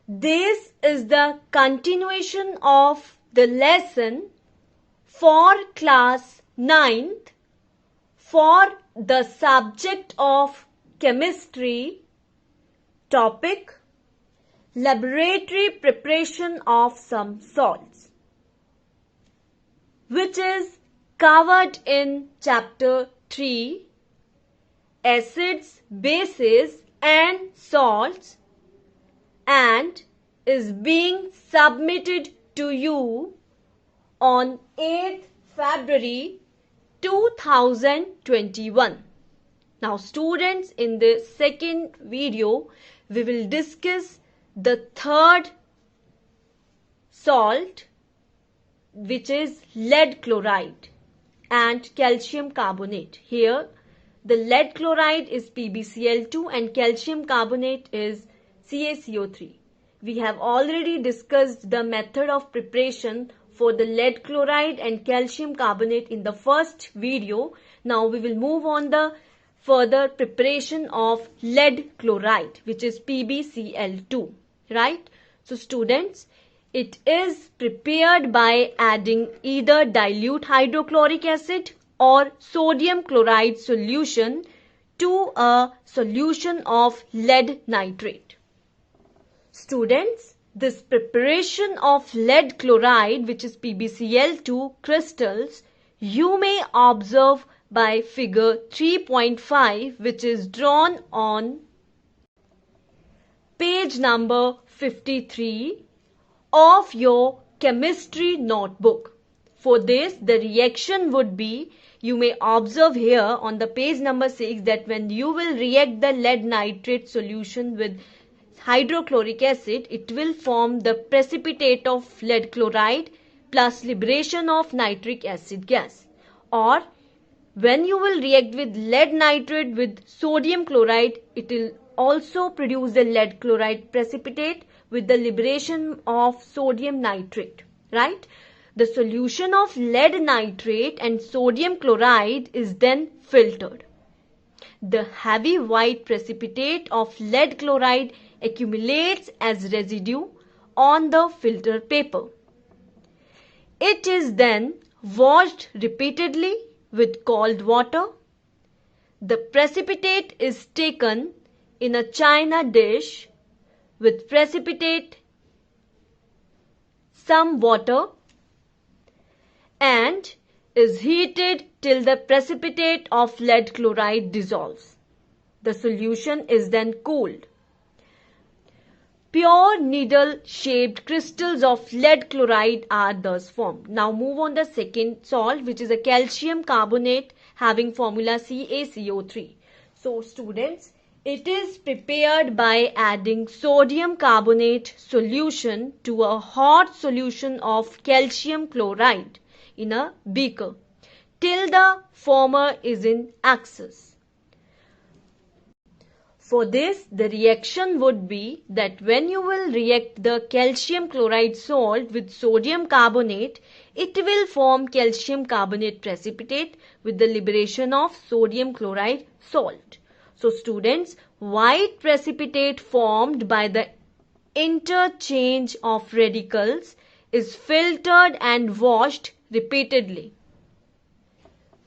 This is the continuation of the lesson for class 9th for the subject of chemistry, topic laboratory preparation of some salts, which is covered in chapter 3, acids, bases and salts, and is being submitted to you on 8th February 2021. Now students, in the second video we will discuss the third salt, which is lead chloride and calcium carbonate. Here the lead chloride is PbCl2 and calcium carbonate is CaCO3. We have already discussed the method of preparation for the lead chloride and calcium carbonate in the first video. Now we will move on the further preparation of lead chloride, which is PbCl2, right? So students, it is prepared by adding either dilute hydrochloric acid or sodium chloride solution to a solution of lead nitrate. Students, this preparation of lead chloride, which is PbCl2 crystals, you may observe by figure 3.5, which is drawn on page number 53 of your chemistry notebook. For this, the reaction would be, you may observe here on the page number 6 that when you will react the lead nitrate solution with hydrochloric acid, it will form the precipitate of lead chloride plus liberation of nitric acid gas. Or when you will react with lead nitrate with sodium chloride, it will also produce the lead chloride precipitate with the liberation of sodium nitrate, right? The solution of lead nitrate and sodium chloride is then filtered. The heavy white precipitate of lead chloride accumulates as residue on the filter paper. It is then washed repeatedly with cold water. The precipitate is taken in a china dish with precipitate, some water, and is heated till the precipitate of lead chloride dissolves. The solution is then cooled. Pure needle-shaped crystals of lead chloride are thus formed. Now move on the second salt, which is a calcium carbonate having formula CaCO3. So students, it is prepared by adding sodium carbonate solution to a hot solution of calcium chloride in a beaker till the former is in excess. For this, the reaction would be that when you will react the calcium chloride salt with sodium carbonate, it will form calcium carbonate precipitate with the liberation of sodium chloride salt. So students, white precipitate formed by the interchange of radicals is filtered and washed repeatedly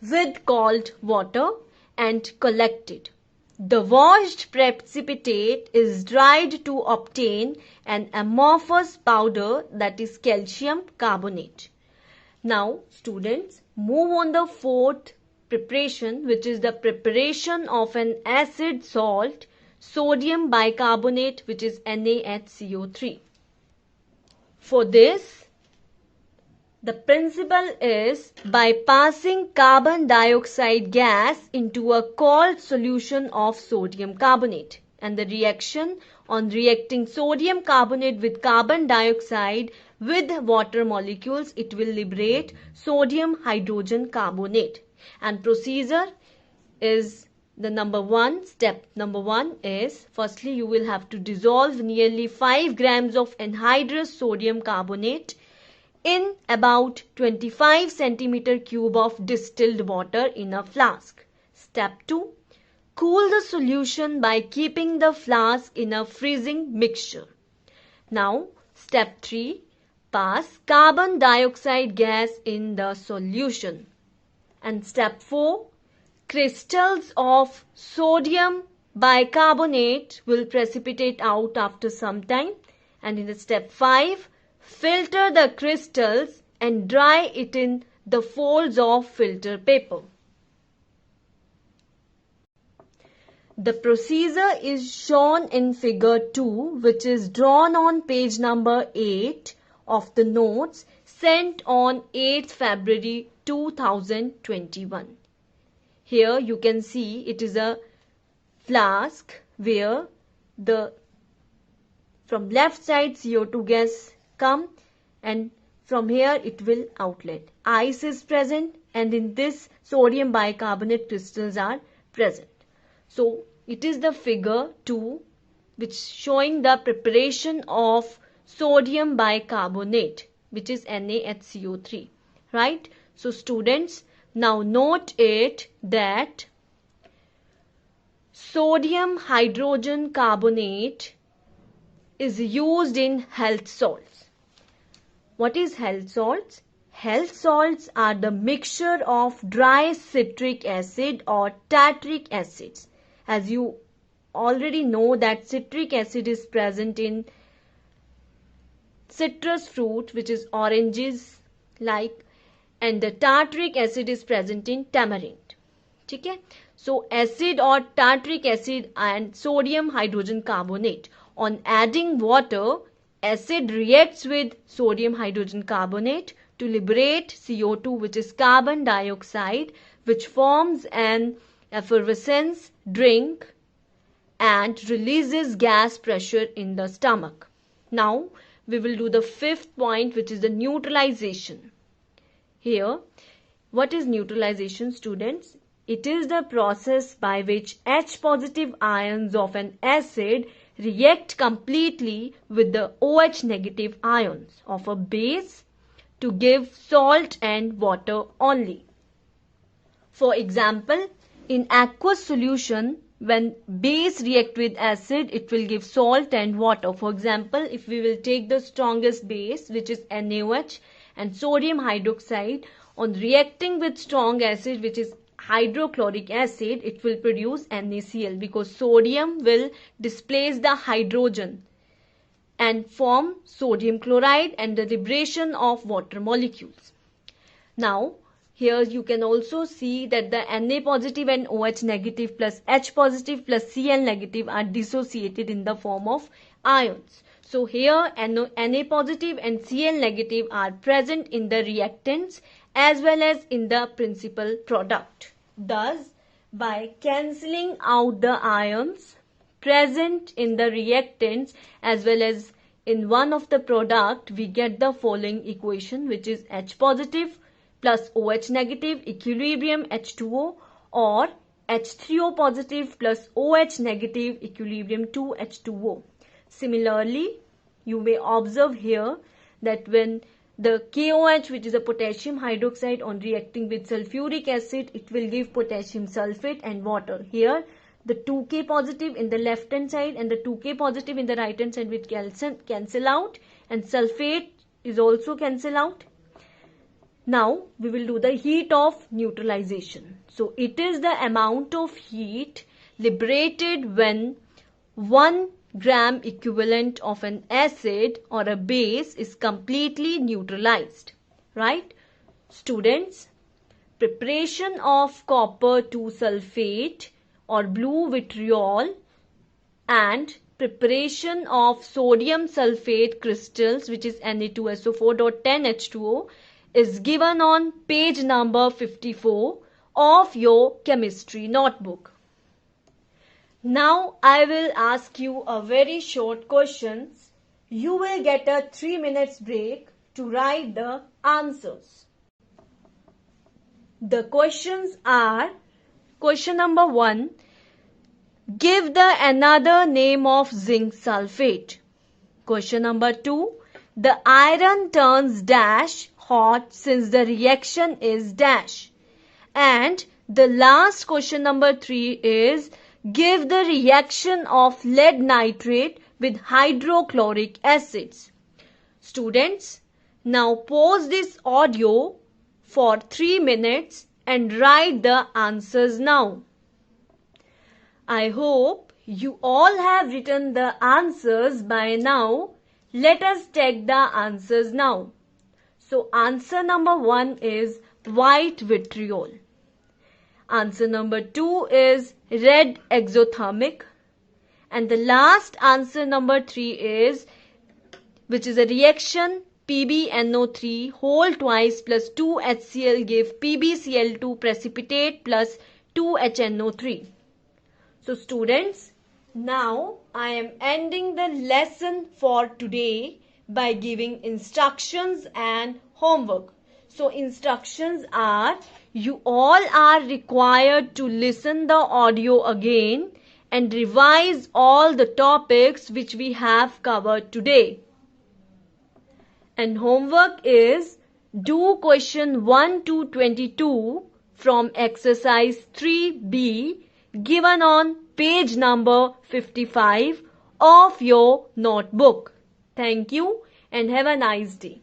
with cold water and collected. The washed precipitate is dried to obtain an amorphous powder, that is calcium carbonate. Now students, move on the fourth preparation, which is the preparation of an acid salt, sodium bicarbonate, which is NaHCO3. For this, the principle is by passing carbon dioxide gas into a cold solution of sodium carbonate, and the reaction on reacting sodium carbonate with carbon dioxide with water molecules, it will liberate sodium hydrogen carbonate. And procedure is step number one is, firstly you will have to dissolve nearly 5 grams of anhydrous sodium carbonate in about 25 centimeter cube of distilled water in a flask. Step 2. Cool the solution by keeping the flask in a freezing mixture. Now, step 3, pass carbon dioxide gas in the solution. And step 4, crystals of sodium bicarbonate will precipitate out after some time. And in the step 5, filter the crystals and dry it in the folds of filter paper. The procedure is shown in figure 2, which is drawn on page number 8 of the notes sent on 8th February 2021. Here you can see it is a flask where from left side CO2 gas come, and from here it will outlet. Ice is present, and in this sodium bicarbonate crystals are present. So it is the figure 2 which showing the preparation of sodium bicarbonate, which is NaHCO3, right? So students, now note it that sodium hydrogen carbonate is used in health salts. What is health salts? Health salts are the mixture of dry citric acid or tartaric acids. As you already know that citric acid is present in citrus fruit, which is oranges like, and the tartaric acid is present in tamarind. Okay? So acid or tartaric acid and sodium hydrogen carbonate. On adding water, acid reacts with sodium hydrogen carbonate to liberate CO2, which is carbon dioxide, which forms an effervescence drink and releases gas pressure in the stomach. Now we will do the 5th point, which is the neutralization. Here, what is neutralization, students? It is the process by which H positive ions of an acid react completely with the OH negative ions of a base to give salt and water only. For example, in aqueous solution, when base react with acid, it will give salt and water. For example, if we will take the strongest base, which is NaOH, and sodium hydroxide, on reacting with strong acid, which is hydrochloric acid, it will produce NaCl, because sodium will displace the hydrogen and form sodium chloride and the liberation of water molecules. Now, here you can also see that the Na positive and OH negative plus H positive plus Cl negative are dissociated in the form of ions. So here Na positive and Cl negative are present in the reactants as well as in the principal product. Thus, by cancelling out the ions present in the reactants as well as in one of the product, we get the following equation, which is H positive plus OH negative equilibrium H2O, or H3O positive plus OH negative equilibrium 2H2O. Similarly, you may observe here that when the KOH, which is a potassium hydroxide, on reacting with sulfuric acid, it will give potassium sulfate and water. Here, the 2K positive in the left hand side and the 2K positive in the right hand side will cancel out, and sulfate is also cancel out. Now, we will do the heat of neutralization. So, it is the amount of heat liberated when 1 gram equivalent of an acid or a base is completely neutralized. Right? Students, preparation of copper 2 sulfate or blue vitriol and preparation of sodium sulfate crystals, which is Na2SO4.10H2O, is given on page number 54 of your chemistry notebook. Now I will ask you a very short questions. You will get a 3 minutes break to write the answers. The questions are: question number 1, give the another name of zinc sulfate. Question number 2, the iron turns dash hot since the reaction is dash. And the last question number 3 is, give the reaction of lead nitrate with hydrochloric acids. Students, now pause this audio for 3 minutes and write the answers now. I hope you all have written the answers by now. Let us check the answers now. So answer number 1 is white vitriol. Answer number 2 is red exothermic. And the last answer number 3 is, which is a reaction PbNO3 whole twice plus 2 HCl give PbCl2 precipitate plus 2 HNO3. So students, now I am ending the lesson for today by giving instructions and homework. So instructions are, you all are required to listen the audio again and revise all the topics which we have covered today. And homework is, do question 1 to 22 from exercise 3B given on page number 55 of your notebook. Thank you and have a nice day.